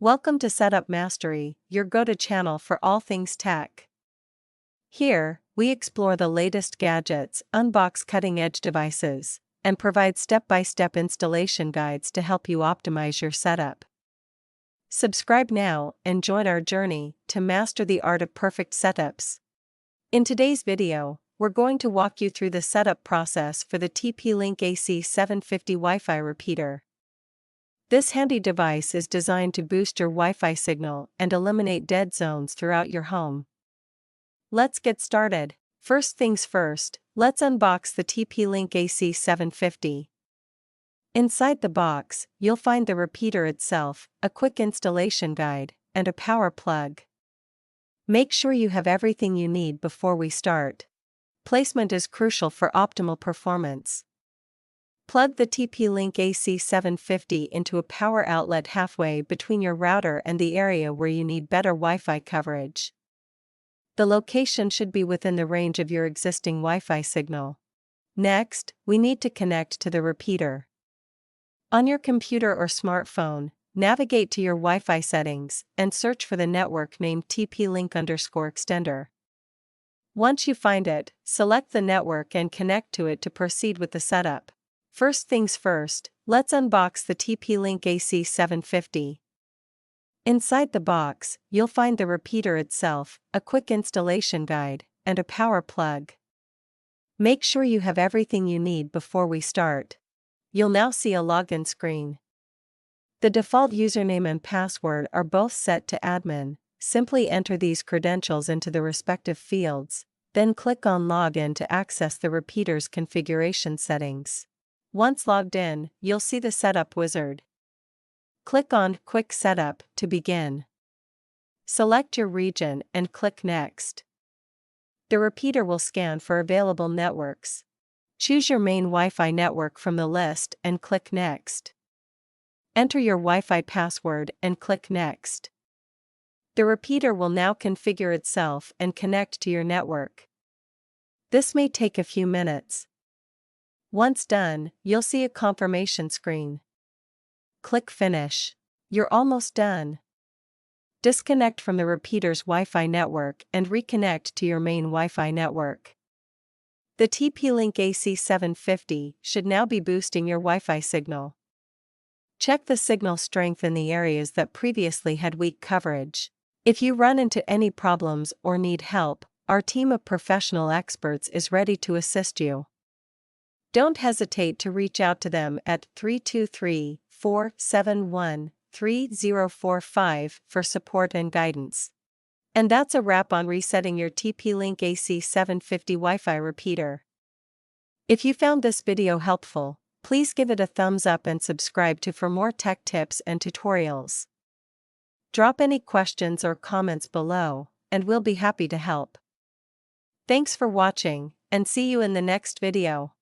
Welcome to Setup Mastery, your go-to channel for all things tech. Here, we explore the latest gadgets, unbox cutting-edge devices, and provide step-by-step installation guides to help you optimize your setup. Subscribe now and join our journey to master the art of perfect setups. In today's video, we're going to walk you through the setup process for the TP-Link AC750 Wi-Fi repeater. This handy device is designed to boost your Wi-Fi signal and eliminate dead zones throughout your home. Let's get started. First things first, let's unbox the TP-Link AC750. Inside the box, you'll find the repeater itself, a quick installation guide, and a power plug. Make sure you have everything you need before we start. Placement is crucial for optimal performance. Plug the TP-Link AC750 into a power outlet halfway between your router and the area where you need better Wi-Fi coverage. The location should be within the range of your existing Wi-Fi signal. Next, we need to connect to the repeater. On your computer or smartphone, navigate to your Wi-Fi settings and search for the network named TP-Link_extender. Once you find it, select the network and connect to it to proceed with the setup. First things first, let's unbox the TP-Link AC750. Inside the box, you'll find the repeater itself, a quick installation guide, and a power plug. Make sure you have everything you need before we start. You'll now see a login screen. The default username and password are both set to admin. Simply enter these credentials into the respective fields, then click on Login to access the repeater's configuration settings. Once logged in, you'll see the setup wizard. Click on Quick Setup to begin. Select your region and click Next. The repeater will scan for available networks. Choose your main Wi-Fi network from the list and click Next. Enter your Wi-Fi password and click Next. The repeater will now configure itself and connect to your network. This may take a few minutes. Once done, you'll see a confirmation screen. Click Finish. You're almost done. Disconnect from the repeater's Wi-Fi network and reconnect to your main Wi-Fi network. The TP-Link AC750 should now be boosting your Wi-Fi signal. Check the signal strength in the areas that previously had weak coverage. If you run into any problems or need help, our team of professional experts is ready to assist you. Don't hesitate to reach out to them at 323-471-3045 for support and guidance. And that's a wrap on resetting your TP-Link AC750 Wi-Fi repeater. If you found this video helpful, please give it a thumbs up and subscribe for more tech tips and tutorials. Drop any questions or comments below, and we'll be happy to help. Thanks for watching, and see you in the next video.